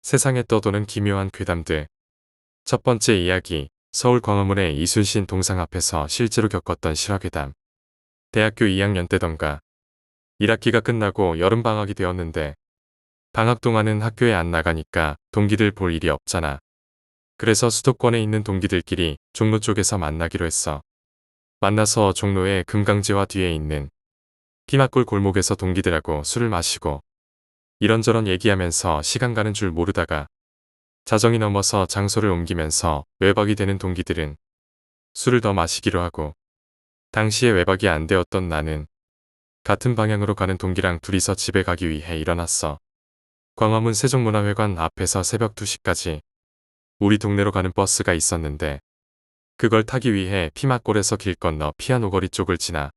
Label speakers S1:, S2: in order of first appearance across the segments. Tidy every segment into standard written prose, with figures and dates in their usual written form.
S1: 세상에 떠도는 기묘한 괴담들. 첫 번째 이야기, 서울 광화문의 이순신 동상 앞에서 실제로 겪었던 실화괴담. 대학교 2학년 때던가 1학기가 끝나고 여름방학이 되었는데 방학 동안은 학교에 안 나가니까 동기들 볼 일이 없잖아. 그래서 수도권에 있는 동기들끼리 종로 쪽에서 만나기로 했어. 만나서 종로의 금강지화 뒤에 있는 피막골 골목에서 동기들하고 술을 마시고 이런저런 얘기하면서 시간 가는 줄 모르다가 자정이 넘어서 장소를 옮기면서 외박이 되는 동기들은 술을 더 마시기로 하고, 당시에 외박이 안 되었던 나는 같은 방향으로 가는 동기랑 둘이서 집에 가기 위해 일어났어. 광화문 세종문화회관 앞에서 새벽 2시까지 우리 동네로 가는 버스가 있었는데 그걸 타기 위해 피막골에서 길 건너 피아노거리 쪽을 지나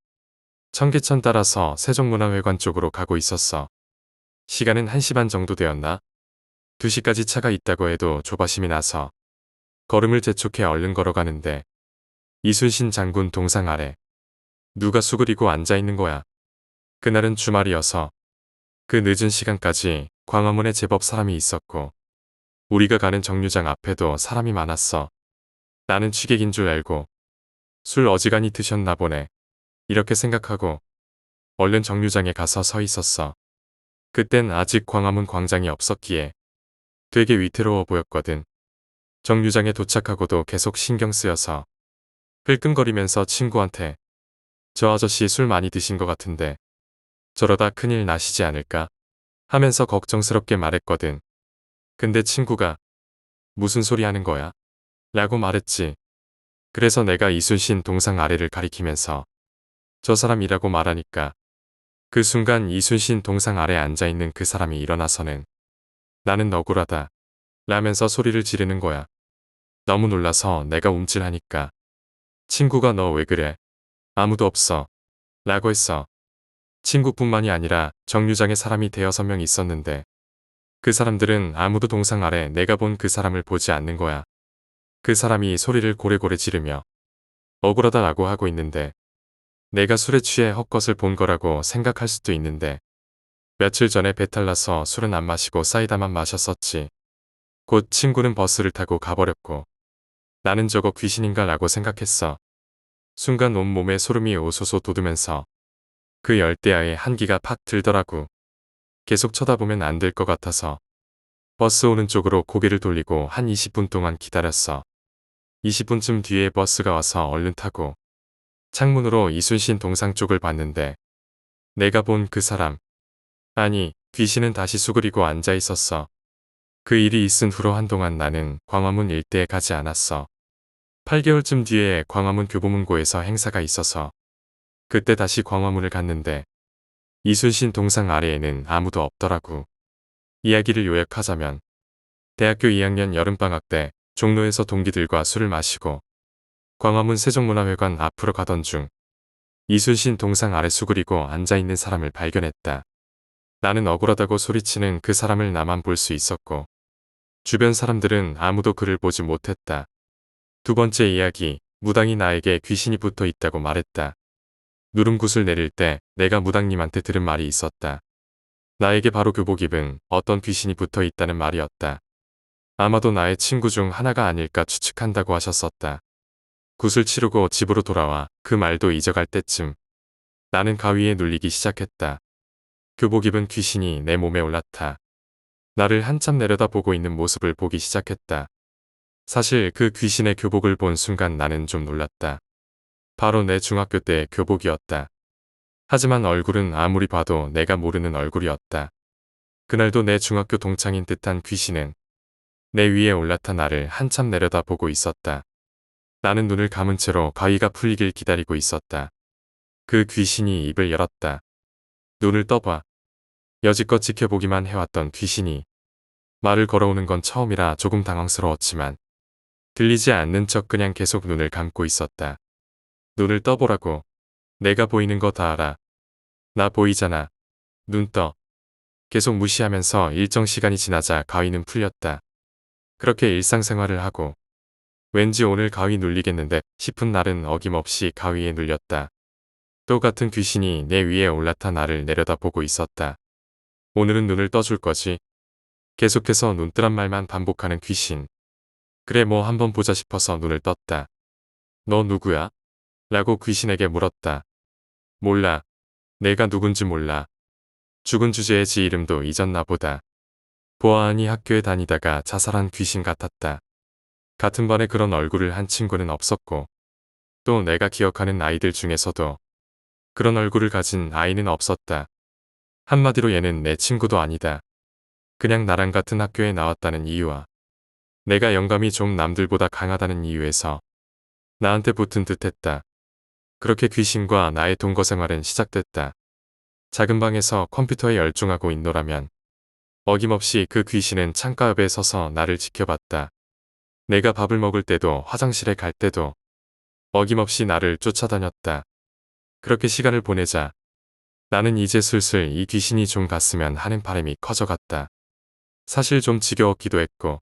S1: 청계천 따라서 세종문화회관 쪽으로 가고 있었어. 시간은 1시 반 정도 되었나? 2시까지 차가 있다고 해도 조바심이 나서 걸음을 재촉해 얼른 걸어가는데 이순신 장군 동상 아래 누가 수그리고 앉아있는 거야. 그날은 주말이어서 그 늦은 시간까지 광화문에 제법 사람이 있었고 우리가 가는 정류장 앞에도 사람이 많았어. 나는 취객인 줄 알고 술 어지간히 드셨나 보네. 이렇게 생각하고 얼른 정류장에 가서 서 있었어. 그땐 아직 광화문 광장이 없었기에 되게 위태로워 보였거든. 정류장에 도착하고도 계속 신경 쓰여서 흘끔거리면서 친구한테 저 아저씨 술 많이 드신 것 같은데 저러다 큰일 나시지 않을까 하면서 걱정스럽게 말했거든. 근데 친구가 무슨 소리 하는 거야? 라고 말했지. 그래서 내가 이순신 동상 아래를 가리키면서 저 사람이라고 말하니까 그 순간 이순신 동상 아래 앉아있는 그 사람이 일어나서는 나는 억울하다 라면서 소리를 지르는 거야. 너무 놀라서 내가 움찔하니까 친구가 너 왜 그래? 아무도 없어. 라고 했어. 친구뿐만이 아니라 정류장에 사람이 대여섯 명 있었는데 그 사람들은 아무도 동상 아래 내가 본 그 사람을 보지 않는 거야. 그 사람이 소리를 고래고래 지르며 억울하다라고 하고 있는데 내가 술에 취해 헛것을 본 거라고 생각할 수도 있는데 며칠 전에 배탈 나서 술은 안 마시고 사이다만 마셨었지. 곧 친구는 버스를 타고 가버렸고 나는 저거 귀신인가 라고 생각했어. 순간 온몸에 소름이 오소소 돋으면서 그 열대야에 한기가 팍 들더라고. 계속 쳐다보면 안 될 것 같아서 버스 오는 쪽으로 고개를 돌리고 한 20분 동안 기다렸어. 20분쯤 뒤에 버스가 와서 얼른 타고 창문으로 이순신 동상 쪽을 봤는데 내가 본 그 사람, 아니 귀신은 다시 수그리고 앉아 있었어. 그 일이 있은 후로 한동안 나는 광화문 일대에 가지 않았어. 8개월쯤 뒤에 광화문 교보문고에서 행사가 있어서 그때 다시 광화문을 갔는데 이순신 동상 아래에는 아무도 없더라고. 이야기를 요약하자면 대학교 2학년 여름방학 때 종로에서 동기들과 술을 마시고 광화문 세종문화회관 앞으로 가던 중 이순신 동상 아래 수그리고 앉아있는 사람을 발견했다. 나는 억울하다고 소리치는 그 사람을 나만 볼 수 있었고 주변 사람들은 아무도 그를 보지 못했다. 두 번째 이야기, 무당이 나에게 귀신이 붙어 있다고 말했다. 누름굿을 내릴 때 내가 무당님한테 들은 말이 있었다. 나에게 바로 교복 입은 어떤 귀신이 붙어 있다는 말이었다. 아마도 나의 친구 중 하나가 아닐까 추측한다고 하셨었다. 굿을 치르고 집으로 돌아와 그 말도 잊어갈 때쯤 나는 가위에 눌리기 시작했다. 교복 입은 귀신이 내 몸에 올라타 나를 한참 내려다보고 있는 모습을 보기 시작했다. 사실 그 귀신의 교복을 본 순간 나는 좀 놀랐다. 바로 내 중학교 때의 교복이었다. 하지만 얼굴은 아무리 봐도 내가 모르는 얼굴이었다. 그날도 내 중학교 동창인 듯한 귀신은 내 위에 올라타 나를 한참 내려다보고 있었다. 나는 눈을 감은 채로 가위가 풀리길 기다리고 있었다. 그 귀신이 입을 열었다. 눈을 떠봐. 여지껏 지켜보기만 해왔던 귀신이 말을 걸어오는 건 처음이라 조금 당황스러웠지만 들리지 않는 척 그냥 계속 눈을 감고 있었다. 눈을 떠보라고. 내가 보이는 거 다 알아. 나 보이잖아. 눈 떠. 계속 무시하면서 일정 시간이 지나자 가위는 풀렸다. 그렇게 일상생활을 하고 왠지 오늘 가위 눌리겠는데 싶은 날은 어김없이 가위에 눌렸다. 또 같은 귀신이 내 위에 올라타 나를 내려다보고 있었다. 오늘은 눈을 떠줄 거지? 계속해서 눈뜨란 말만 반복하는 귀신. 그래 뭐 한번 보자 싶어서 눈을 떴다. 너 누구야? 라고 귀신에게 물었다. 몰라. 내가 누군지 몰라. 죽은 주제의 지 이름도 잊었나 보다. 보아하니 학교에 다니다가 자살한 귀신 같았다. 같은 반에 그런 얼굴을 한 친구는 없었고 또 내가 기억하는 아이들 중에서도 그런 얼굴을 가진 아이는 없었다. 한마디로 얘는 내 친구도 아니다. 그냥 나랑 같은 학교에 나왔다는 이유와 내가 영감이 좀 남들보다 강하다는 이유에서 나한테 붙은 듯했다. 그렇게 귀신과 나의 동거 생활은 시작됐다. 작은 방에서 컴퓨터에 열중하고 있노라면 어김없이 그 귀신은 창가 옆에 서서 나를 지켜봤다. 내가 밥을 먹을 때도 화장실에 갈 때도 어김없이 나를 쫓아다녔다. 그렇게 시간을 보내자 나는 이제 슬슬 이 귀신이 좀 갔으면 하는 바람이 커져갔다. 사실 좀 지겨웠기도 했고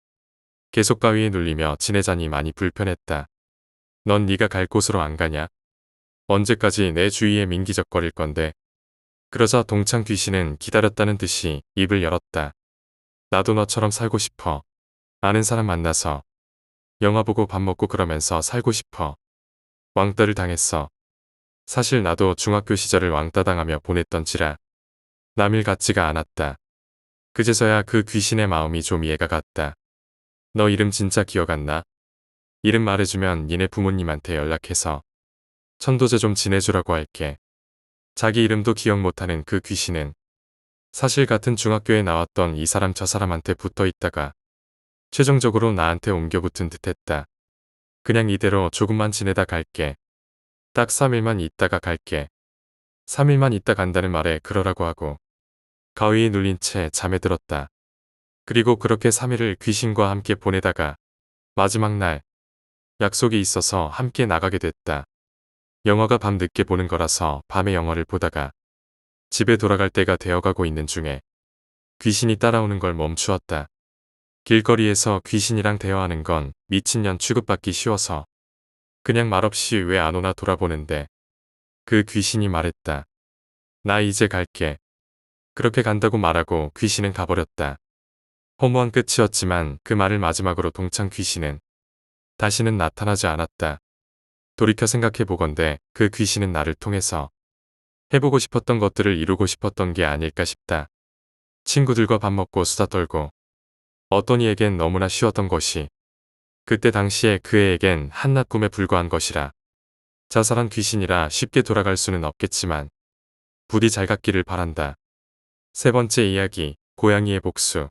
S1: 계속 바위에 눌리며 지내자니 많이 불편했다. 넌 네가 갈 곳으로 안 가냐? 언제까지 내 주위에 민기적거릴 건데? 그러자 동창 귀신은 기다렸다는 듯이 입을 열었다. 나도 너처럼 살고 싶어. 아는 사람 만나서 영화 보고 밥 먹고 그러면서 살고 싶어. 왕따를 당했어. 사실 나도 중학교 시절을 왕따 당하며 보냈던지라 남일 같지가 않았다. 그제서야 그 귀신의 마음이 좀 이해가 갔다. 너 이름 진짜 기억 안 나? 이름 말해주면 니네 부모님한테 연락해서 천도제 좀 지내주라고 할게. 자기 이름도 기억 못하는 그 귀신은 사실 같은 중학교에 나왔던 이 사람 저 사람한테 붙어 있다가 최종적으로 나한테 옮겨붙은 듯했다. 그냥 이대로 조금만 지내다 갈게. 딱 3일만 있다가 갈게. 3일만 있다 간다는 말에 그러라고 하고 가위에 눌린 채 잠에 들었다. 그리고 그렇게 3일을 귀신과 함께 보내다가 마지막 날 약속이 있어서 함께 나가게 됐다. 영화가 밤 늦게 보는 거라서 밤에 영화를 보다가 집에 돌아갈 때가 되어가고 있는 중에 귀신이 따라오는 걸 멈추었다. 길거리에서 귀신이랑 대화하는 건 미친년 취급받기 쉬워서 그냥 말없이 왜 안 오나 돌아보는데 그 귀신이 말했다. 나 이제 갈게. 그렇게 간다고 말하고 귀신은 가버렸다. 허무한 끝이었지만 그 말을 마지막으로 동창 귀신은 다시는 나타나지 않았다. 돌이켜 생각해보건대 그 귀신은 나를 통해서 해보고 싶었던 것들을 이루고 싶었던 게 아닐까 싶다. 친구들과 밥 먹고 수다 떨고 어떤 이에겐 너무나 쉬웠던 것이 그때 당시에 그 애에겐 한낱 꿈에 불과한 것이라 자살한 귀신이라 쉽게 돌아갈 수는 없겠지만 부디 잘 갔기를 바란다. 세 번째 이야기, 고양이의 복수.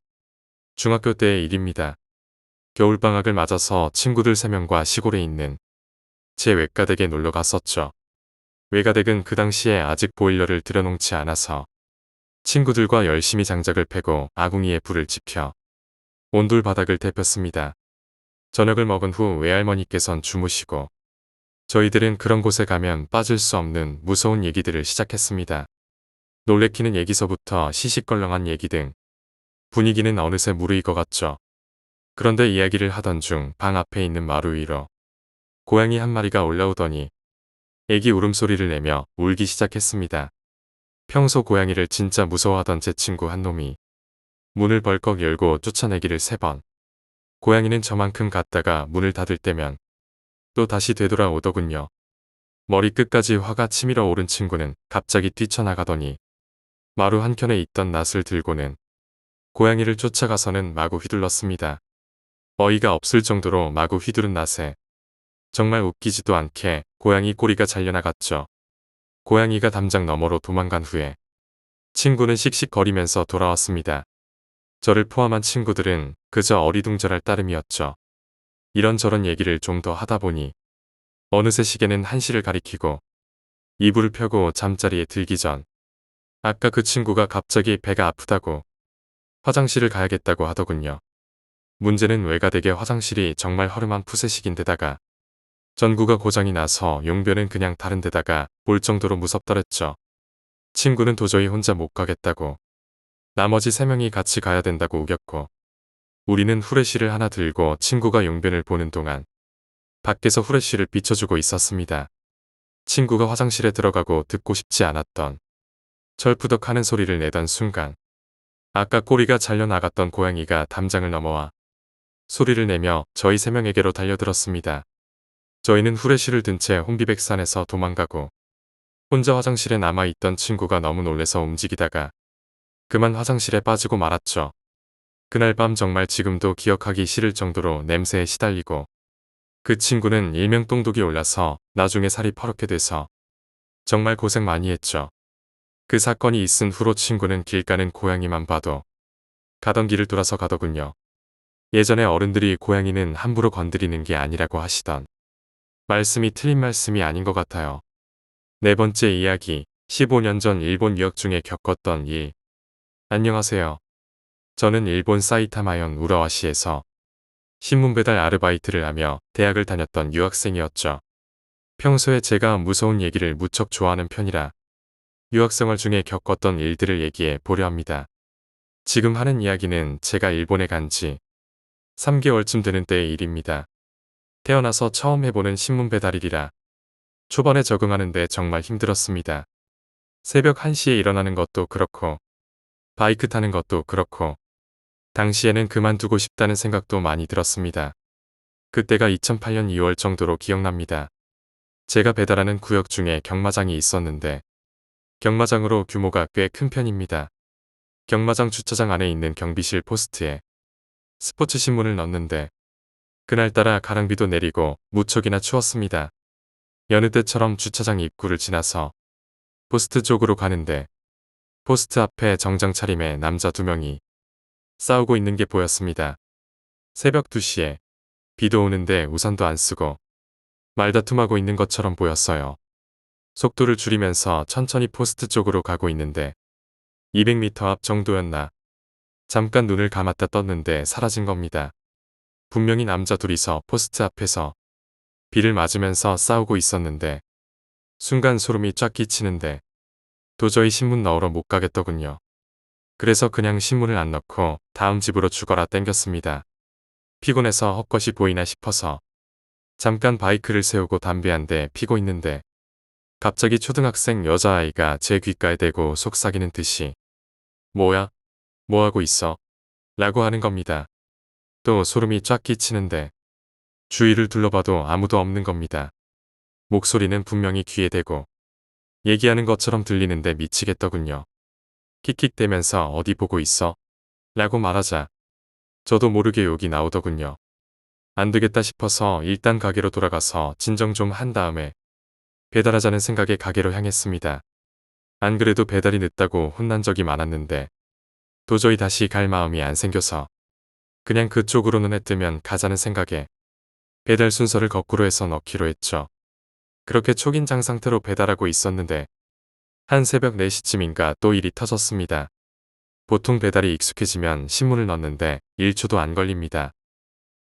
S1: 중학교 때의 일입니다. 겨울방학을 맞아서 친구들 3명과 시골에 있는 제 외가댁에 놀러 갔었죠. 외가댁은 그 당시에 아직 보일러를 들여놓지 않아서 친구들과 열심히 장작을 패고 아궁이에 불을 지펴 온돌 바닥을 데폈습니다. 저녁을 먹은 후 외할머니께선 주무시고 저희들은 그런 곳에 가면 빠질 수 없는 무서운 얘기들을 시작했습니다. 놀래키는 얘기서부터 시시껄렁한 얘기 등 분위기는 어느새 무르익어갔죠. 그런데 이야기를 하던 중 방 앞에 있는 마루 위로 고양이 한 마리가 올라오더니 애기 울음소리를 내며 울기 시작했습니다. 평소 고양이를 진짜 무서워하던 제 친구 한 놈이 문을 벌컥 열고 쫓아내기를 3번. 고양이는 저만큼 갔다가 문을 닫을 때면 또 다시 되돌아오더군요. 머리끝까지 화가 치밀어 오른 친구는 갑자기 뛰쳐나가더니 마루 한켠에 있던 낫을 들고는 고양이를 쫓아가서는 마구 휘둘렀습니다. 어이가 없을 정도로 마구 휘두른 낫에 정말 웃기지도 않게 고양이 꼬리가 잘려나갔죠. 고양이가 담장 너머로 도망간 후에 친구는 씩씩거리면서 돌아왔습니다. 저를 포함한 친구들은 그저 어리둥절할 따름이었죠. 이런저런 얘기를 좀 더 하다 보니 어느새 시계는 1시를 가리키고 이불을 펴고 잠자리에 들기 전 아까 그 친구가 갑자기 배가 아프다고 화장실을 가야겠다고 하더군요. 문제는 외가댁의 화장실이 정말 허름한 푸세식인데다가 전구가 고장이 나서 용변은 그냥 다른 데다가 볼 정도로 무섭더랬죠. 친구는 도저히 혼자 못 가겠다고 나머지 3명이 같이 가야 된다고 우겼고 우리는 후레쉬를 하나 들고 친구가 용변을 보는 동안 밖에서 후레쉬를 비춰주고 있었습니다. 친구가 화장실에 들어가고 듣고 싶지 않았던 철푸덕하는 소리를 내던 순간 아까 꼬리가 잘려나갔던 고양이가 담장을 넘어와 소리를 내며 저희 3명에게로 달려들었습니다. 저희는 후레쉬를 든 채 혼비백산에서 도망가고 혼자 화장실에 남아있던 친구가 너무 놀래서 움직이다가 그만 화장실에 빠지고 말았죠. 그날 밤 정말 지금도 기억하기 싫을 정도로 냄새에 시달리고 그 친구는 일명 똥독이 올라서 나중에 살이 퍼렇게 돼서 정말 고생 많이 했죠. 그 사건이 있은 후로 친구는 길 가는 고양이만 봐도 가던 길을 돌아서 가더군요. 예전에 어른들이 고양이는 함부로 건드리는 게 아니라고 하시던 말씀이 틀린 말씀이 아닌 것 같아요. 네 번째 이야기, 15년 전 일본 유학 중에 겪었던 일. 안녕하세요. 저는 일본 사이타마현 우라와시에서 신문 배달 아르바이트를 하며 대학을 다녔던 유학생이었죠. 평소에 제가 무서운 얘기를 무척 좋아하는 편이라 유학생활 중에 겪었던 일들을 얘기해 보려 합니다. 지금 하는 이야기는 제가 일본에 간 지 3개월쯤 되는 때의 일입니다. 태어나서 처음 해보는 신문 배달일이라 초반에 적응하는데 정말 힘들었습니다. 새벽 1시에 일어나는 것도 그렇고 바이크 타는 것도 그렇고 당시에는 그만두고 싶다는 생각도 많이 들었습니다. 그때가 2008년 2월 정도로 기억납니다. 제가 배달하는 구역 중에 경마장이 있었는데 경마장으로 규모가 꽤 큰 편입니다. 경마장 주차장 안에 있는 경비실 포스트에 스포츠 신문을 넣는데 그날따라 가랑비도 내리고 무척이나 추웠습니다. 여느 때처럼 주차장 입구를 지나서 포스트 쪽으로 가는데 포스트 앞에 정장 차림의 남자 2명이 싸우고 있는 게 보였습니다. 새벽 2시에 비도 오는데 우산도 안 쓰고 말다툼하고 있는 것처럼 보였어요. 속도를 줄이면서 천천히 포스트 쪽으로 가고 있는데 200m 앞 정도였나 잠깐 눈을 감았다 떴는데 사라진 겁니다. 분명히 남자 둘이서 포스트 앞에서 비를 맞으면서 싸우고 있었는데 순간 소름이 쫙 끼치는데 도저히 신문 넣으러 못 가겠더군요. 그래서 그냥 신문을 안 넣고 다음 집으로 죽어라 땡겼습니다. 피곤해서 헛것이 보이나 싶어서 잠깐 바이크를 세우고 담배 한 대 피고 있는데 갑자기 초등학생 여자아이가 제 귓가에 대고 속삭이는 듯이 뭐야? 뭐하고 있어? 라고 하는 겁니다. 또 소름이 쫙 끼치는데 주위를 둘러봐도 아무도 없는 겁니다. 목소리는 분명히 귀에 대고 얘기하는 것처럼 들리는데 미치겠더군요. 킥킥대면서 어디 보고 있어? 라고 말하자 저도 모르게 욕이 나오더군요. 안 되겠다 싶어서 일단 가게로 돌아가서 진정 좀 한 다음에 배달하자는 생각에 가게로 향했습니다. 안 그래도 배달이 늦다고 혼난 적이 많았는데 도저히 다시 갈 마음이 안 생겨서 그냥 그쪽으로 눈에 뜨면 가자는 생각에 배달 순서를 거꾸로 해서 넣기로 했죠. 그렇게 초긴장 상태로 배달하고 있었는데 한 새벽 4시쯤인가 또 일이 터졌습니다. 보통 배달이 익숙해지면 신문을 넣는데 1초도 안 걸립니다.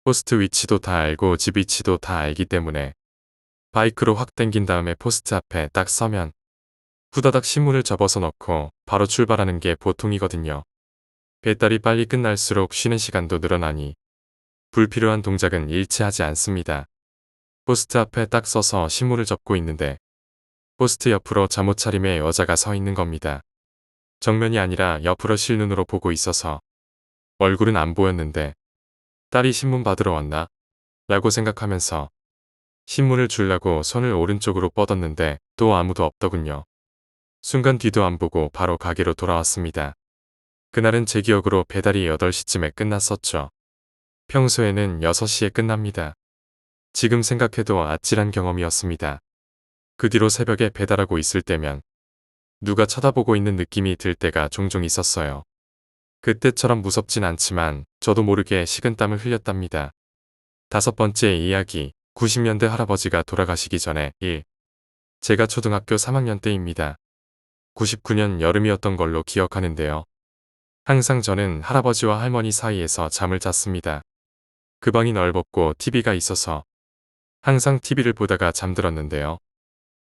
S1: 포스트 위치도 다 알고 집 위치도 다 알기 때문에 바이크로 확 당긴 다음에 포스트 앞에 딱 서면 후다닥 신문을 접어서 넣고 바로 출발하는 게 보통이거든요. 배달이 빨리 끝날수록 쉬는 시간도 늘어나니 불필요한 동작은 일체 하지 않습니다. 포스트 앞에 딱 서서 신문을 접고 있는데 포스트 옆으로 잠옷 차림의 여자가 서 있는 겁니다. 정면이 아니라 옆으로 실눈으로 보고 있어서 얼굴은 안 보였는데 딸이 신문 받으러 왔나? 라고 생각하면서 신문을 주려고 손을 오른쪽으로 뻗었는데 또 아무도 없더군요. 순간 뒤도 안 보고 바로 가게로 돌아왔습니다. 그날은 제 기억으로 배달이 8시쯤에 끝났었죠. 평소에는 6시에 끝납니다. 지금 생각해도 아찔한 경험이었습니다. 그 뒤로 새벽에 배달하고 있을 때면 누가 쳐다보고 있는 느낌이 들 때가 종종 있었어요. 그때처럼 무섭진 않지만 저도 모르게 식은땀을 흘렸답니다. 5번째 이야기, 90년대 할아버지가 돌아가시기 전에 일. 제가 초등학교 3학년 때입니다. 99년 여름이었던 걸로 기억하는데요. 항상 저는 할아버지와 할머니 사이에서 잠을 잤습니다. 그 방이 넓었고 TV가 있어서 항상 TV를 보다가 잠들었는데요.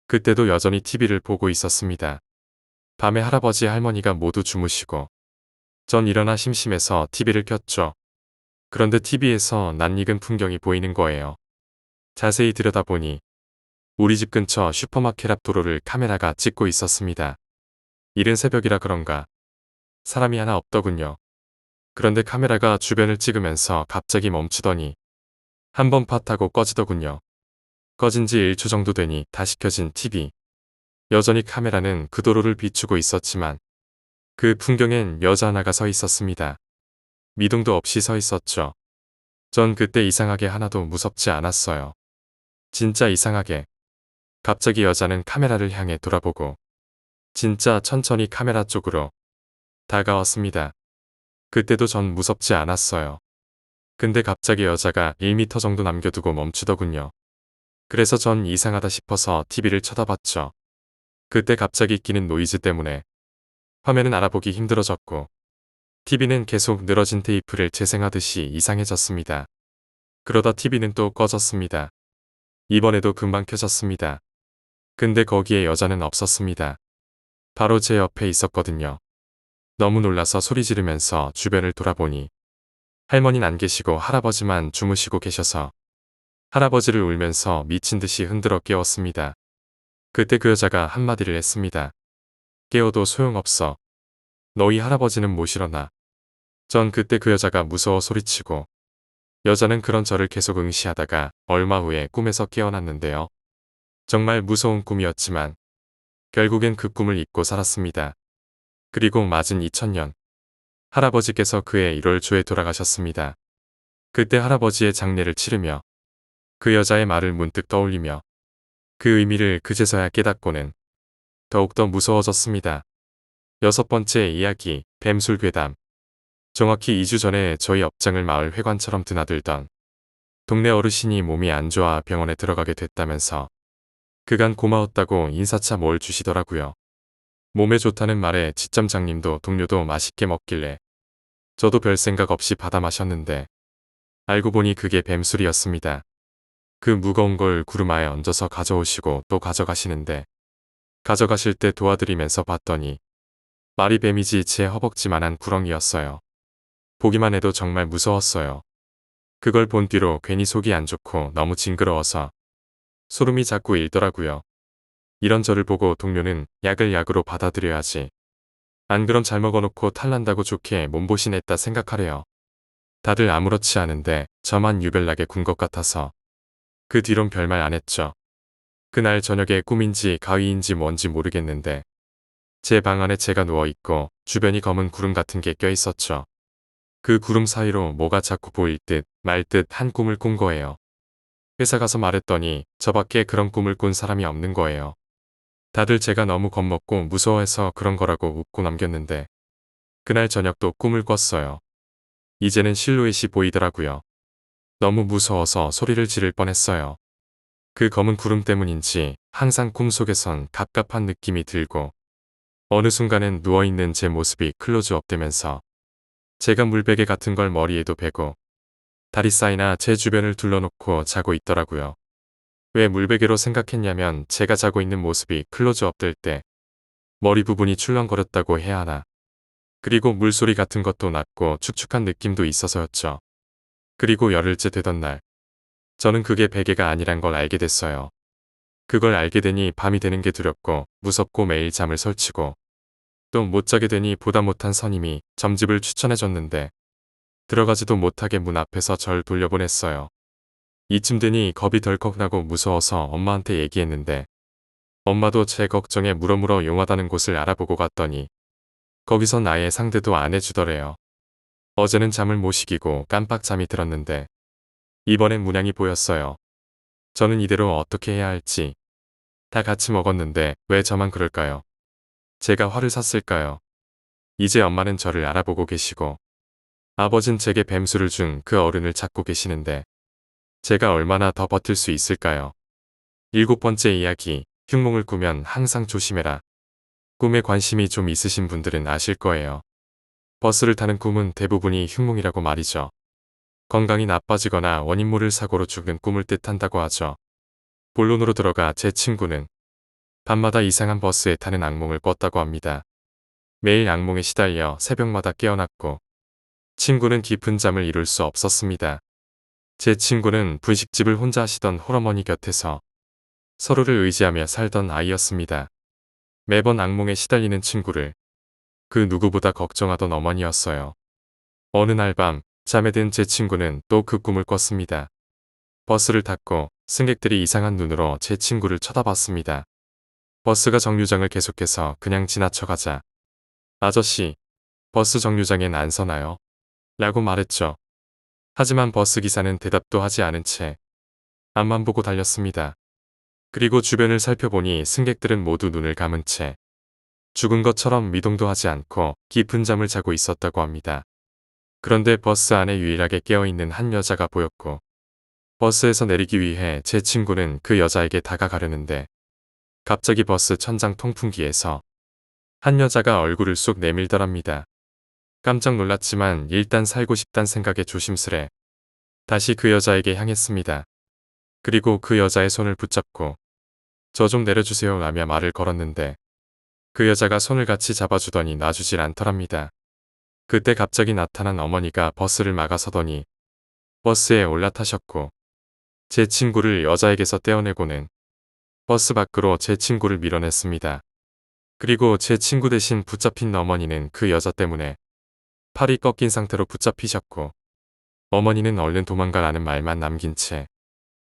S1: 그때도 여전히 TV를 보고 있었습니다. 밤에 할아버지 할머니가 모두 주무시고 전 일어나 심심해서 TV를 켰죠. 그런데 TV에서 낯익은 풍경이 보이는 거예요. 자세히 들여다보니 우리 집 근처 슈퍼마켓 앞 도로를 카메라가 찍고 있었습니다. 이른 새벽이라 그런가 사람이 하나 없더군요. 그런데 카메라가 주변을 찍으면서 갑자기 멈추더니 한번 팟하고 꺼지더군요. 꺼진 지 1초 정도 되니 다시 켜진 TV. 여전히 카메라는 그 도로를 비추고 있었지만 그 풍경엔 여자 하나가 서 있었습니다. 미동도 없이 서 있었죠. 전 그때 이상하게 하나도 무섭지 않았어요. 진짜 이상하게. 갑자기 여자는 카메라를 향해 돌아보고 진짜 천천히 카메라 쪽으로 다가왔습니다. 그때도 전 무섭지 않았어요. 근데 갑자기 여자가 1m 정도 남겨두고 멈추더군요. 그래서 전 이상하다 싶어서 TV를 쳐다봤죠. 그때 갑자기 끼는 노이즈 때문에 화면은 알아보기 힘들어졌고 TV는 계속 늘어진 테이프를 재생하듯이 이상해졌습니다. 그러다 TV는 또 꺼졌습니다. 이번에도 금방 켜졌습니다. 근데 거기에 여자는 없었습니다. 바로 제 옆에 있었거든요. 너무 놀라서 소리 지르면서 주변을 돌아보니 할머니는 안 계시고 할아버지만 주무시고 계셔서 할아버지를 울면서 미친 듯이 흔들어 깨웠습니다. 그때 그 여자가 한마디를 했습니다. 깨워도 소용없어. 너희 할아버지는 못 일어나. 전 그때 그 여자가 무서워 소리치고 여자는 그런 저를 계속 응시하다가 얼마 후에 꿈에서 깨어났는데요. 정말 무서운 꿈이었지만 결국엔 그 꿈을 잊고 살았습니다. 그리고 맞은 2000년 할아버지께서 그해 1월 초에 돌아가셨습니다. 그때 할아버지의 장례를 치르며 그 여자의 말을 문득 떠올리며 그 의미를 그제서야 깨닫고는 더욱더 무서워졌습니다. 6번째 이야기, 뱀술 괴담. 정확히 2주 전에 저희 업장을 마을 회관처럼 드나들던 동네 어르신이 몸이 안 좋아 병원에 들어가게 됐다면서 그간 고마웠다고 인사차 뭘 주시더라고요. 몸에 좋다는 말에 지점장님도 동료도 맛있게 먹길래 저도 별 생각 없이 받아 마셨는데 알고 보니 그게 뱀술이었습니다. 그 무거운 걸 구루마에 얹어서 가져오시고 또 가져가시는데 가져가실 때 도와드리면서 봤더니 말이 뱀이지 제 허벅지만한 구렁이였어요. 보기만 해도 정말 무서웠어요. 그걸 본 뒤로 괜히 속이 안 좋고 너무 징그러워서 소름이 자꾸 일더라고요. 이런 저를 보고 동료는 약을 약으로 받아들여야지. 안 그럼 잘 먹어놓고 탈난다고 좋게 몸보신했다 생각하래요. 다들 아무렇지 않은데 저만 유별나게 군 것 같아서 그 뒤론 별말 안 했죠. 그날 저녁에 꿈인지 가위인지 뭔지 모르겠는데 제 방 안에 제가 누워있고 주변이 검은 구름 같은 게 껴있었죠. 그 구름 사이로 뭐가 자꾸 보일 듯 말 듯 한 꿈을 꾼 거예요. 회사 가서 말했더니 저밖에 그런 꿈을 꾼 사람이 없는 거예요. 다들 제가 너무 겁먹고 무서워해서 그런 거라고 웃고 남겼는데 그날 저녁 또 꿈을 꿨어요. 이제는 실루엣이 보이더라고요. 너무 무서워서 소리를 지를 뻔했어요. 그 검은 구름 때문인지 항상 꿈속에선 갑갑한 느낌이 들고 어느 순간엔 누워있는 제 모습이 클로즈업 되면서 제가 물베개 같은 걸 머리에도 베고 다리사이나 제 주변을 둘러놓고 자고 있더라고요. 왜 물베개로 생각했냐면 제가 자고 있는 모습이 클로즈업 될 때 머리 부분이 출렁거렸다고 해야 하나. 그리고 물소리 같은 것도 났고 축축한 느낌도 있어서였죠. 그리고 열흘째 되던 날 저는 그게 베개가 아니란 걸 알게 됐어요. 그걸 알게 되니 밤이 되는 게 두렵고 무섭고 매일 잠을 설치고 또 못 자게 되니 보다 못한 선임이 점집을 추천해줬는데 들어가지도 못하게 문 앞에서 절 돌려보냈어요. 이쯤 되니 겁이 덜컥 나고 무서워서 엄마한테 얘기했는데 엄마도 제 걱정에 물어물어 용하다는 곳을 알아보고 갔더니 거기선 아예 상대도 안 해주더래요. 어제는 잠을 못 이기고 깜빡 잠이 들었는데 이번엔 문양이 보였어요. 저는 이대로 어떻게 해야 할지. 다 같이 먹었는데 왜 저만 그럴까요? 제가 화를 샀을까요? 이제 엄마는 저를 알아보고 계시고 아버진 제게 뱀술을 준 그 어른을 찾고 계시는데 제가 얼마나 더 버틸 수 있을까요? 7번째 이야기, 흉몽을 꾸면 항상 조심해라. 꿈에 관심이 좀 있으신 분들은 아실 거예요. 버스를 타는 꿈은 대부분이 흉몽이라고 말이죠. 건강이 나빠지거나 원인 모를 사고로 죽는 꿈을 뜻한다고 하죠. 본론으로 들어가 제 친구는 밤마다 이상한 버스에 타는 악몽을 꿨다고 합니다. 매일 악몽에 시달려 새벽마다 깨어났고 친구는 깊은 잠을 이룰 수 없었습니다. 제 친구는 분식집을 혼자 하시던 홀어머니 곁에서 서로를 의지하며 살던 아이였습니다. 매번 악몽에 시달리는 친구를 그 누구보다 걱정하던 어머니였어요. 어느 날 밤 잠에 든 제 친구는 또 그 꿈을 꿨습니다. 버스를 탔고 승객들이 이상한 눈으로 제 친구를 쳐다봤습니다. 버스가 정류장을 계속해서 그냥 지나쳐가자 아저씨, 버스 정류장엔 안 서나요? 라고 말했죠. 하지만 버스 기사는 대답도 하지 않은 채 앞만 보고 달렸습니다. 그리고 주변을 살펴보니 승객들은 모두 눈을 감은 채 죽은 것처럼 미동도 하지 않고 깊은 잠을 자고 있었다고 합니다. 그런데 버스 안에 유일하게 깨어있는 한 여자가 보였고 버스에서 내리기 위해 제 친구는 그 여자에게 다가가려는데 갑자기 버스 천장 통풍기에서 한 여자가 얼굴을 쏙 내밀더랍니다. 깜짝 놀랐지만 일단 살고 싶단 생각에 조심스레 다시 그 여자에게 향했습니다. 그리고 그 여자의 손을 붙잡고 저 좀 내려주세요 라며 말을 걸었는데 그 여자가 손을 같이 잡아주더니 놔주질 않더랍니다. 그때 갑자기 나타난 어머니가 버스를 막아서더니 버스에 올라타셨고 제 친구를 여자에게서 떼어내고는 버스 밖으로 제 친구를 밀어냈습니다. 그리고 제 친구 대신 붙잡힌 어머니는 그 여자 때문에 팔이 꺾인 상태로 붙잡히셨고 어머니는 얼른 도망가라는 말만 남긴 채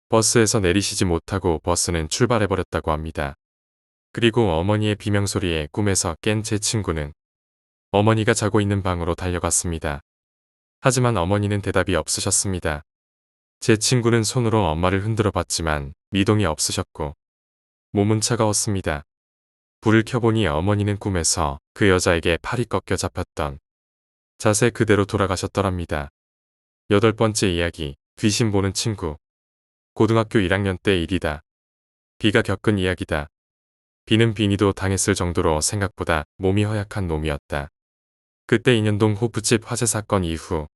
S1: 버스에서 내리시지 못하고 버스는 출발해버렸다고 합니다. 그리고 어머니의 비명소리에 꿈에서 깬 제 친구는 어머니가 자고 있는 방으로 달려갔습니다. 하지만 어머니는 대답이 없으셨습니다. 제 친구는 손으로 엄마를 흔들어 봤지만 미동이 없으셨고 몸은 차가웠습니다. 불을 켜보니 어머니는 꿈에서 그 여자에게 팔이 꺾여 잡혔던 자세 그대로 돌아가셨더랍니다. 8번째 이야기, 귀신 보는 친구. 고등학교 1학년 때 일이다. 비가 겪은 이야기다. 비는 비니도 당했을 정도로 생각보다 몸이 허약한 놈이었다. 그때 인현동 호프집 화재 사건 이후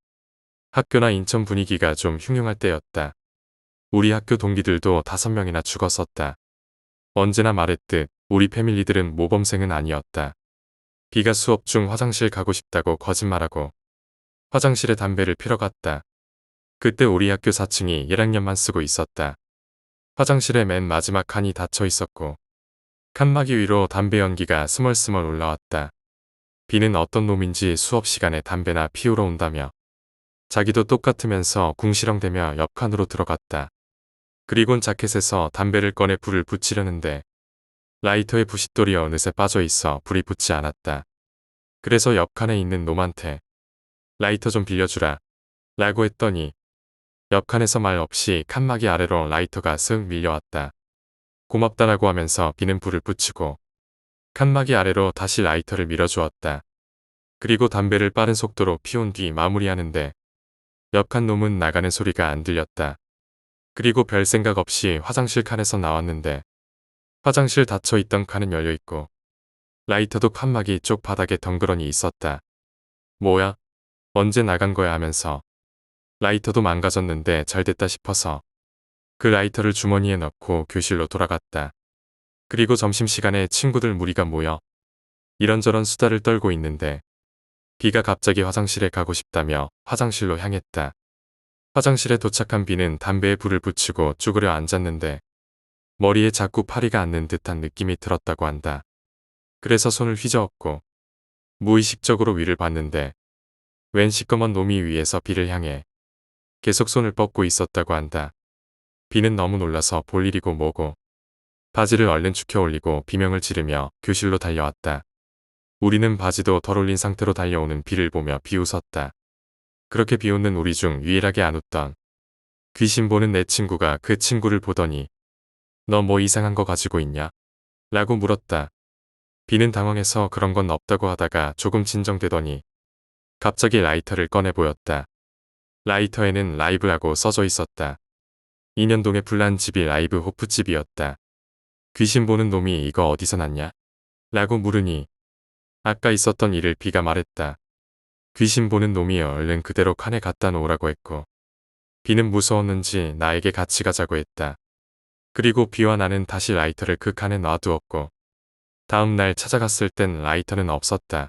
S1: 학교나 인천 분위기가 좀 흉흉할 때였다. 우리 학교 동기들도 5명이나 죽었었다. 언제나 말했듯 우리 패밀리들은 모범생은 아니었다. 비가 수업 중 화장실 가고 싶다고 거짓말하고 화장실에 담배를 피러 갔다. 그때 우리 학교 4층이 1학년만 쓰고 있었다. 화장실의 맨 마지막 칸이 닫혀 있었고 칸막이 위로 담배 연기가 스멀스멀 올라왔다. 비는 어떤 놈인지 수업 시간에 담배나 피우러 온다며 자기도 똑같으면서 궁시렁대며 옆 칸으로 들어갔다. 그리곤 자켓에서 담배를 꺼내 불을 붙이려는데 라이터의 부싯돌이 어느새 빠져있어 불이 붙지 않았다. 그래서 옆 칸에 있는 놈한테 라이터 좀 빌려주라 라고 했더니 옆 칸에서 말 없이 칸막이 아래로 라이터가 쓱 밀려왔다. 고맙다라고 하면서 비는 불을 붙이고 칸막이 아래로 다시 라이터를 밀어주었다. 그리고 담배를 빠른 속도로 피운 뒤 마무리하는데 옆 칸 놈은 나가는 소리가 안 들렸다. 그리고 별 생각 없이 화장실 칸에서 나왔는데 화장실 닫혀있던 칸은 열려있고 라이터도 칸막이 쪽 바닥에 덩그러니 있었다. 뭐야? 언제 나간 거야 하면서 라이터도 망가졌는데 잘됐다 싶어서 그 라이터를 주머니에 넣고 교실로 돌아갔다. 그리고 점심시간에 친구들 무리가 모여 이런저런 수다를 떨고 있는데 비가 갑자기 화장실에 가고 싶다며 화장실로 향했다. 화장실에 도착한 비는 담배에 불을 붙이고 쭈그려 앉았는데 머리에 자꾸 파리가 앉는 듯한 느낌이 들었다고 한다. 그래서 손을 휘저었고 무의식적으로 위를 봤는데 웬 시꺼먼 놈이 위에서 비를 향해 계속 손을 뻗고 있었다고 한다. 비는 너무 놀라서 볼 일이고 뭐고 바지를 얼른 축혀 올리고 비명을 지르며 교실로 달려왔다. 우리는 바지도 덜 올린 상태로 달려오는 비를 보며 비웃었다. 그렇게 비웃는 우리 중 유일하게 안 웃던 귀신 보는 내 친구가 그 친구를 보더니 너 뭐 이상한 거 가지고 있냐? 라고 물었다. 비는 당황해서 그런 건 없다고 하다가 조금 진정되더니 갑자기 라이터를 꺼내 보였다. 라이터에는 라이브라고 써져 있었다. 인현동에 불난 집이 라이브 호프집이었다. 귀신 보는 놈이 이거 어디서 났냐? 라고 물으니 아까 있었던 일을 비가 말했다. 귀신 보는 놈이 얼른 그대로 칸에 갖다 놓으라고 했고 비는 무서웠는지 나에게 같이 가자고 했다. 그리고 비와 나는 다시 라이터를 그 칸에 놔두었고 다음 날 찾아갔을 땐 라이터는 없었다.